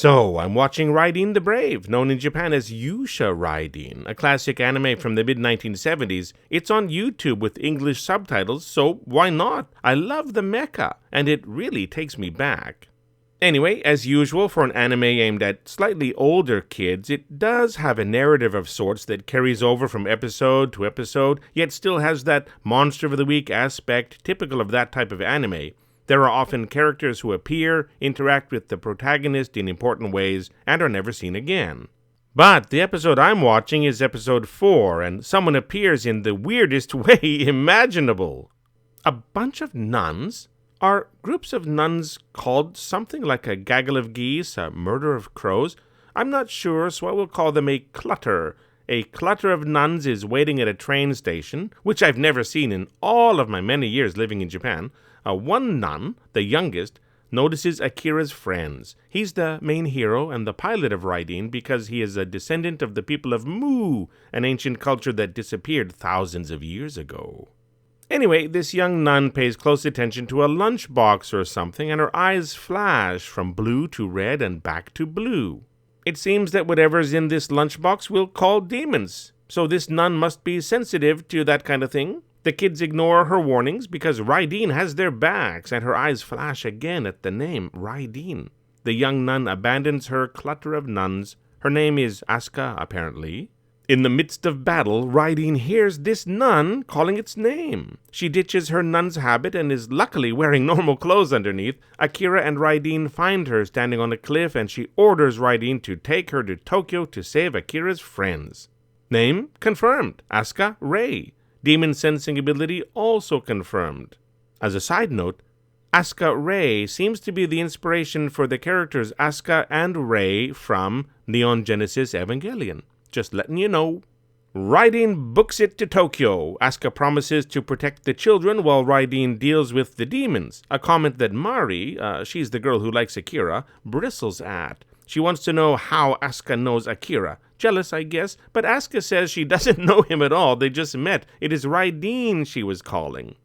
So, I'm watching Raideen the Brave, known in Japan as Yusha Raideen, a classic anime from the mid-1970s. It's on YouTube with English subtitles, so why not? I love the mecha, and it really takes me back. Anyway, as usual for an anime aimed at slightly older kids, it does have a narrative of sorts that carries over from episode to episode, yet still has that Monster of the Week aspect typical of that type of anime. There are often characters who appear, interact with the protagonist in important ways, and are never seen again. But the episode I'm watching is episode 4, and someone appears in the weirdest way imaginable. A bunch of nuns? Are groups of nuns called something like a gaggle of geese, a murder of crows? I'm not sure, so I will call them a clutter. A clutter of nuns is waiting at a train station, which I've never seen in all of my many years living in Japan. One nun, the youngest, notices Akira's friends. He's the main hero and the pilot of Raideen because he is a descendant of the people of Mu, an ancient culture that disappeared thousands of years ago. Anyway, this young nun pays close attention to a lunchbox or something, and her eyes flash from blue to red and back to blue. It seems that whatever's in this lunchbox will call demons, so this nun must be sensitive to that kind of thing. The kids ignore her warnings because Raideen has their backs, and her eyes flash again at the name Raideen. The young nun abandons her clutter of nuns. Her name is Asuka, apparently. In the midst of battle, Raideen hears this nun calling its name. She ditches her nun's habit and is luckily wearing normal clothes underneath. Akira and Raideen find her standing on a cliff, and she orders Raideen to take her to Tokyo to save Akira's friends. Name confirmed, Asuka Rei. Demon sensing ability also confirmed. As a side note, Asuka Rei seems to be the inspiration for the characters Asuka and Rei from Neon Genesis Evangelion. Just letting you know. Raideen books it to Tokyo. Asuka promises to protect the children while Raideen deals with the demons. A comment that Mari, she's the girl who likes Akira, bristles at. She wants to know how Asuka knows Akira. Jealous, I guess, but Asuka says she doesn't know him at all. They just met. It is Raideen she was calling.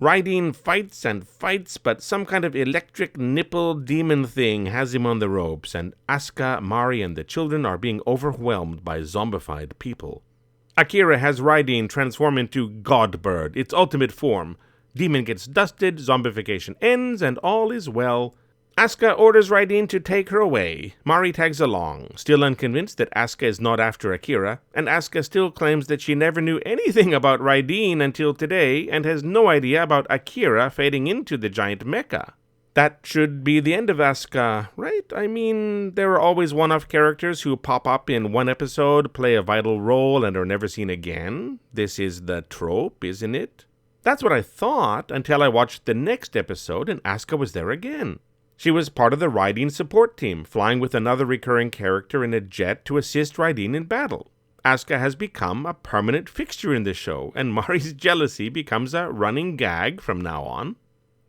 Raideen fights and fights, but some kind of electric nipple demon thing has him on the ropes, and Asuka, Mari, and the children are being overwhelmed by zombified people. Akira has Raideen transform into Godbird, its ultimate form. Demon gets dusted, zombification ends, and all is well. Asuka orders Raideen to take her away. Mari tags along, still unconvinced that Asuka is not after Akira, and Asuka still claims that she never knew anything about Raideen until today and has no idea about Akira fading into the giant mecha. That should be the end of Asuka, right? I mean, there are always one-off characters who pop up in one episode, play a vital role, and are never seen again. This is the trope, isn't it? That's what I thought until I watched the next episode and Asuka was there again. She was part of the Raideen support team, flying with another recurring character in a jet to assist Raideen in battle. Asuka has become a permanent fixture in the show, and Mari's jealousy becomes a running gag from now on.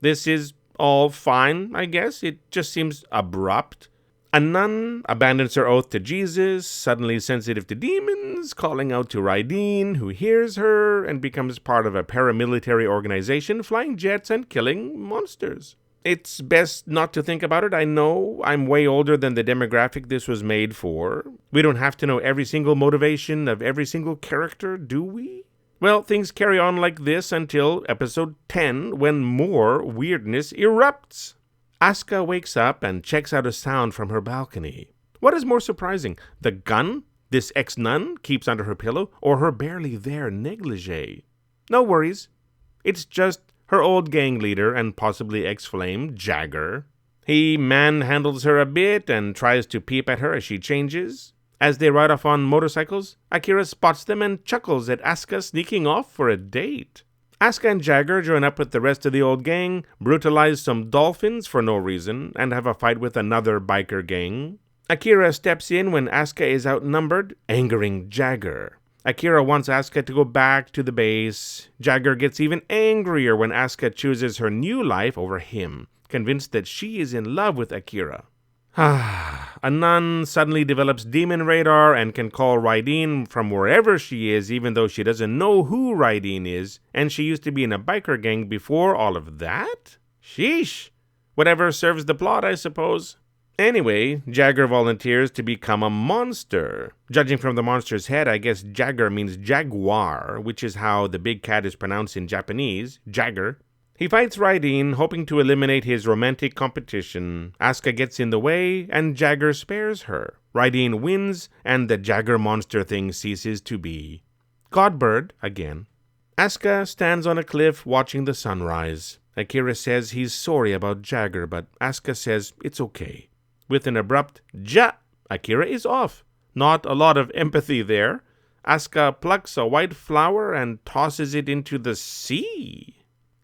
This is all fine, I guess. It just seems abrupt. A nun abandons her oath to Jesus, suddenly sensitive to demons, calling out to Raideen, who hears her, and becomes part of a paramilitary organization flying jets and killing monsters. It's best not to think about it. I know I'm way older than the demographic this was made for. We don't have to know every single motivation of every single character, do we? Well, things carry on like this until episode 10, when more weirdness erupts. Asuka wakes up and checks out a sound from her balcony. What is more surprising, the gun this ex-nun keeps under her pillow, or her barely there negligee? No worries. It's just her old gang leader and possibly ex-flame, Jagger. He manhandles her a bit and tries to peep at her as she changes. As they ride off on motorcycles, Akira spots them and chuckles at Asuka sneaking off for a date. Asuka and Jagger join up with the rest of the old gang, brutalize some dolphins for no reason, and have a fight with another biker gang. Akira steps in when Asuka is outnumbered, angering Jagger. Akira wants Asuka to go back to the base. Jagger gets even angrier when Asuka chooses her new life over him, convinced that she is in love with Akira. A nun suddenly develops demon radar and can call Raideen from wherever she is, even though she doesn't know who Raideen is, and she used to be in a biker gang before all of that? Sheesh. Whatever serves the plot, I suppose. Anyway, Jagger volunteers to become a monster. Judging from the monster's head, I guess Jagger means jaguar, which is how the big cat is pronounced in Japanese, Jagger. He fights Raideen, hoping to eliminate his romantic competition. Asuka gets in the way, and Jagger spares her. Raideen wins, and the Jagger monster thing ceases to be. Godbird, again. Asuka stands on a cliff watching the sunrise. Akira says he's sorry about Jagger, but Asuka says it's okay. With an abrupt ja, Akira is off. Not a lot of empathy there. Asuka plucks a white flower and tosses it into the sea.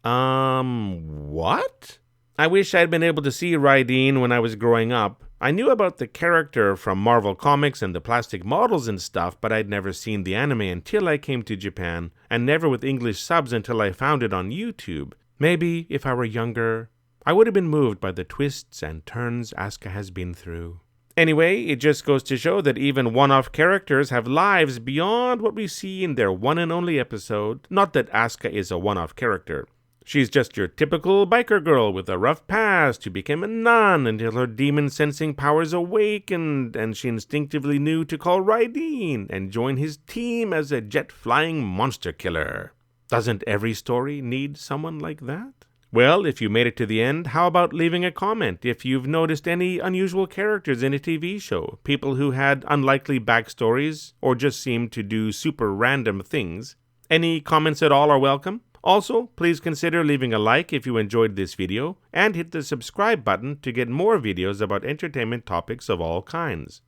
What? I wish I'd been able to see Raideen when I was growing up. I knew about the character from Marvel Comics and the plastic models and stuff, but I'd never seen the anime until I came to Japan, and never with English subs until I found it on YouTube. Maybe, if I were younger, I would have been moved by the twists and turns Asuka has been through. Anyway, it just goes to show that even one-off characters have lives beyond what we see in their one and only episode. Not that Asuka is a one-off character. She's just your typical biker girl with a rough past who became a nun until her demon-sensing powers awakened and she instinctively knew to call Raideen and join his team as a jet-flying monster killer. Doesn't every story need someone like that? Well, if you made it to the end, how about leaving a comment if you've noticed any unusual characters in a TV show, people who had unlikely backstories or just seemed to do super random things? Any comments at all are welcome. Also, please consider leaving a like if you enjoyed this video and hit the subscribe button to get more videos about entertainment topics of all kinds.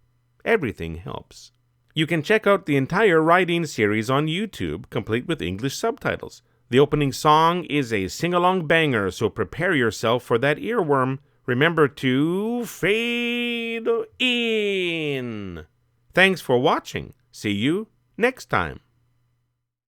Everything helps. You can check out the entire Raideen series on YouTube, complete with English subtitles. The opening song is a sing-along banger, so prepare yourself for that earworm. Remember to fade in. Thanks for watching. See you next time.